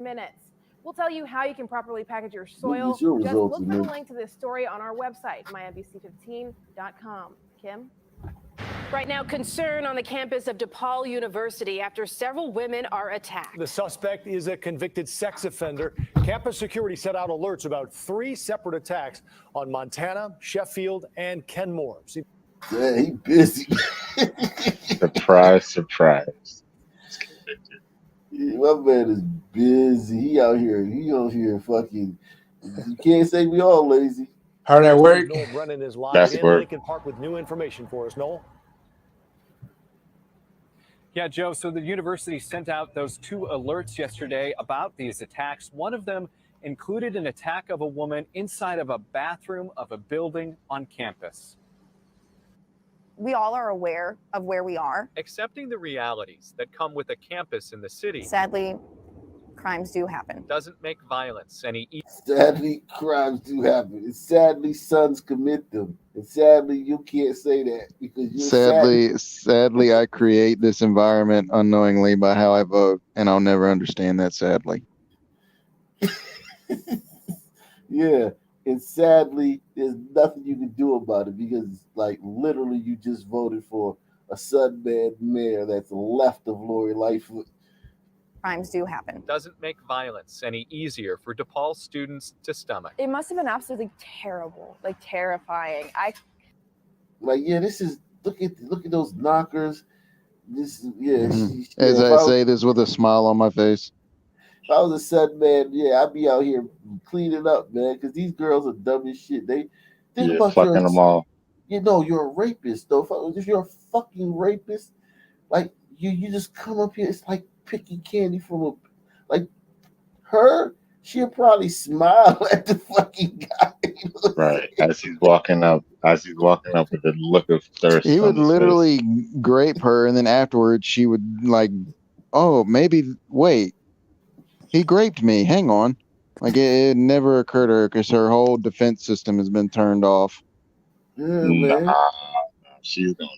minutes. We'll tell you how you can properly package your Look soil. at your Just results, look for the man. link to this story on our website, mynbc15.com. Kim? Right now, concern on the campus of Depaul University after several women are attacked. The suspect is a convicted sex offender. Campus security set out alerts about 3 separate attacks on Montana, Sheffield, and Kenmore. Yeah, he busy. Surprise, surprise. Yeah, my man is busy. He out here. He out here fucking. You can't say we all lazy. How that work? Noel Brennan is live That's in work. Lincoln Park with new information for us. Noel? Yeah, Joe, so the university sent out those 2 alerts yesterday about these attacks. One of them included an attack of a woman inside of a bathroom of a building on campus. We all are aware of where we are. Accepting the realities that come with a campus in the city Sadly, crimes do happen. doesn't make violence any easier. Sadly, crimes do happen. And sadly, sons commit them. And sadly, you can't say that because you're Sadly, I create this environment unknowingly by how I vote, and I'll never understand that. Sadly, yeah. And sadly, there's nothing you can do about it because, like, literally, you just voted for a Sunman mayor that's left of Lori Lightfoot. Crimes do happen. Doesn't make violence any easier for DePaul students to stomach. It must have been absolutely terrible, like terrifying. This is look at those knockers. This is as I say this with a smile on my face. If I was a son, man, I'd be out here cleaning up, man, because these girls are dumb as shit. They think about fucking them all. You're a rapist, though. If you're a fucking rapist, like you just come up here, it's like picking candy from her. She'll probably smile at the fucking guy. Right. As he's walking up with a look of thirst. He would literally grape her, and then afterwards she would wait. He graped me. Hang on. Like it never occurred to her because her whole defense system has been turned off. Yeah, man. She's going.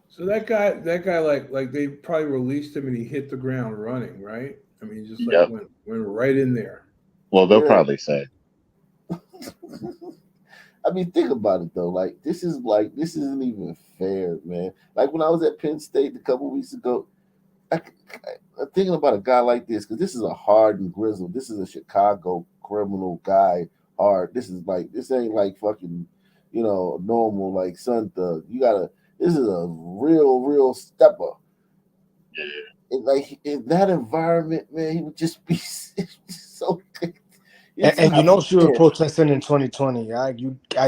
So that guy, like they probably released him and he hit the ground running, right? I mean, just went right in there. Well, they'll probably say. I mean, think about it though. Like this isn't even fair, man. Like when I was at Penn State a couple weeks ago, I'm thinking about a guy like this because this is a hardened grizzle. This is a Chicago criminal guy. Hard. This ain't like fucking, normal like Sun Thug. This is a real stepper. Yeah. And like in that environment, man, he would just be so. And she was protesting in 2020.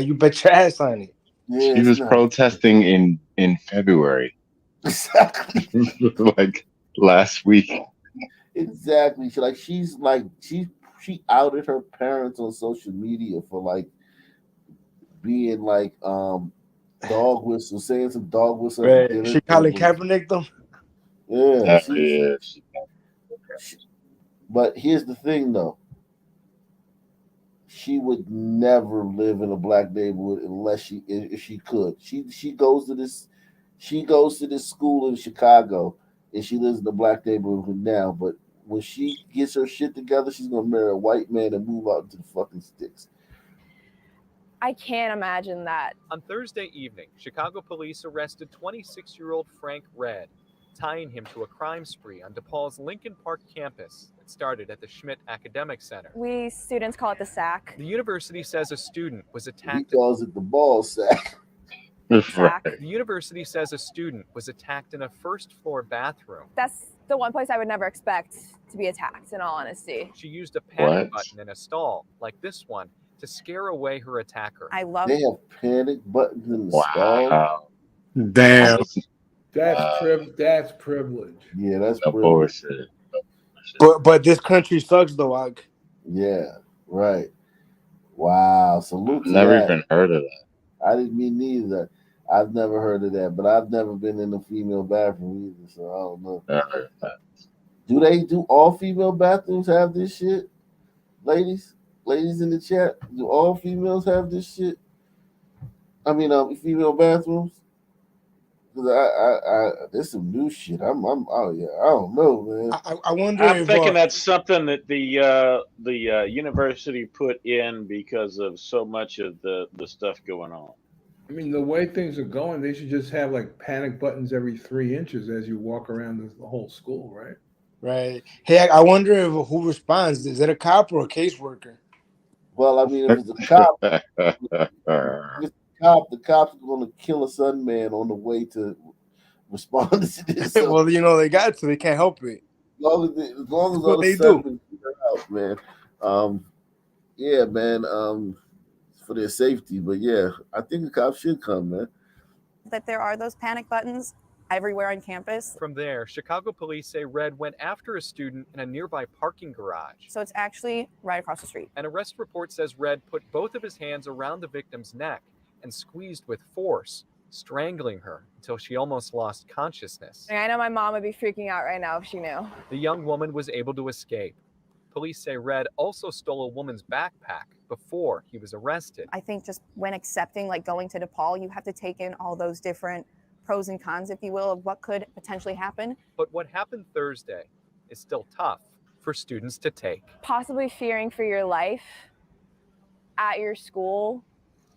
You bet your ass on it. Yeah, she was protesting in February. Exactly. Like last week. Exactly. She outed her parents on social media for like being like dog whistle, saying some dog whistle. Right. She Colin Kaepernick them. Yeah. But here's the thing though. She would never live in a black neighborhood if she could. She goes to this school in Chicago and she lives in a black neighborhood now. But when she gets her shit together, she's gonna marry a white man and move out into the fucking sticks. I can't imagine that. On Thursday evening, Chicago police arrested 26-year-old Frank Red, tying him to a crime spree on DePaul's Lincoln Park campus that started at the Schmidt Academic Center. We students call it the sack. The university says a student was attacked. He calls it the ball sack. The university says a student was attacked in a first-floor bathroom. That's the one place I would never expect to be attacked, in all honesty. She used a panic button in a stall, like this one, to scare away her attacker. They have panic buttons in the stall. Damn. That's privilege. Yeah, that's privilege. But this country sucks though, Yeah, right. Wow. Salute to Never that. even heard of that. I didn't mean neither. I've never heard of that, but I've never been in a female bathroom either, so I don't know. Never heard of that. Do all female bathrooms have this shit? Ladies in the chat, do all females have this shit? I mean, female bathrooms? Cause there's some new shit. Oh yeah, I don't know, man. I wonder I'm if thinking that's something that the university put in because of so much of the stuff going on. I mean, the way things are going, they should just have like panic buttons every 3 inches as you walk around the whole school, right? right. Hey, I wonder if who responds. Is it a cop or a caseworker? Well, I mean, if it's a cop, the cop's going to kill a sun man on the way to respond to this. So, Well, you know they got to. They can't help it. as long as what all they the sun do. men figure out, man. Yeah, man. For their safety, but yeah, I think the cops should come, man. That there are those panic buttons everywhere on campus. From there, Chicago police say Red went after a student in a nearby parking garage. So it's actually right across the street. An arrest report says Red put both of his hands around the victim's neck and squeezed with force, strangling her until she almost lost consciousness. I know my mom would be freaking out right now if she knew. The young woman was able to escape. Police say Red also stole a woman's backpack before he was arrested. I think just when accepting, like going to DePaul, you have to take in all those different pros and cons, if you will, of what could potentially happen. But what happened Thursday is still tough for students to take. Possibly fearing for your life at your school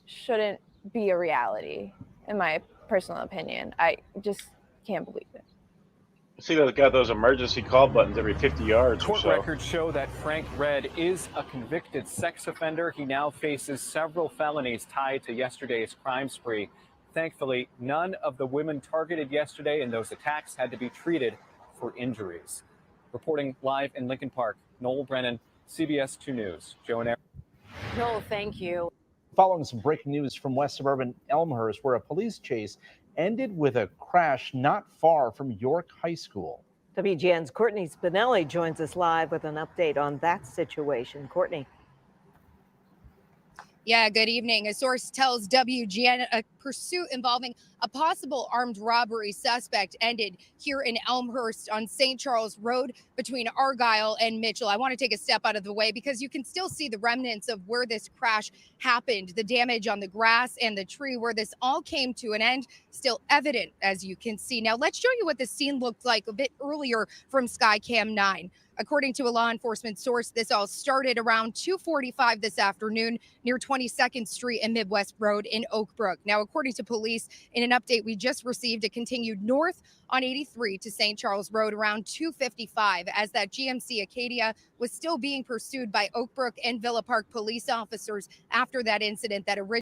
shouldn't be a reality, in my personal opinion. I just can't believe it. See, they've got those emergency call buttons every 50 yards or Court so. records show that Frank Red is a convicted sex offender. He now faces several felonies tied to yesterday's crime spree. Thankfully, none of the women targeted yesterday in those attacks had to be treated for injuries. Reporting live in Lincoln Park, Noel Brennan, CBS 2 News. Joe and Aaron. Noel, thank you. Following some breaking news from West Suburban Elmhurst, where a police chase ended with a crash not far from York High School. WGN's Courtney Spinelli joins us live with an update on that situation. Courtney. Yeah, good evening. A source tells WGN a pursuit involving a possible armed robbery suspect ended here in Elmhurst on St. Charles Road between Argyle and Mitchell. I want to take a step out of the way because you can still see the remnants of where this crash happened. The damage on the grass and the tree where this all came to an end still evident, as you can see. Now, let's show you what the scene looked like a bit earlier from Skycam 9. According to a law enforcement source, this all started around 2:45 this afternoon near 22nd Street and Midwest Road in Oak Brook. Now, according to police, in an update we just received, it continued north on 83 to St. Charles Road around 2:55 as that GMC Acadia was still being pursued by Oak Brook and Villa Park police officers after that incident that originally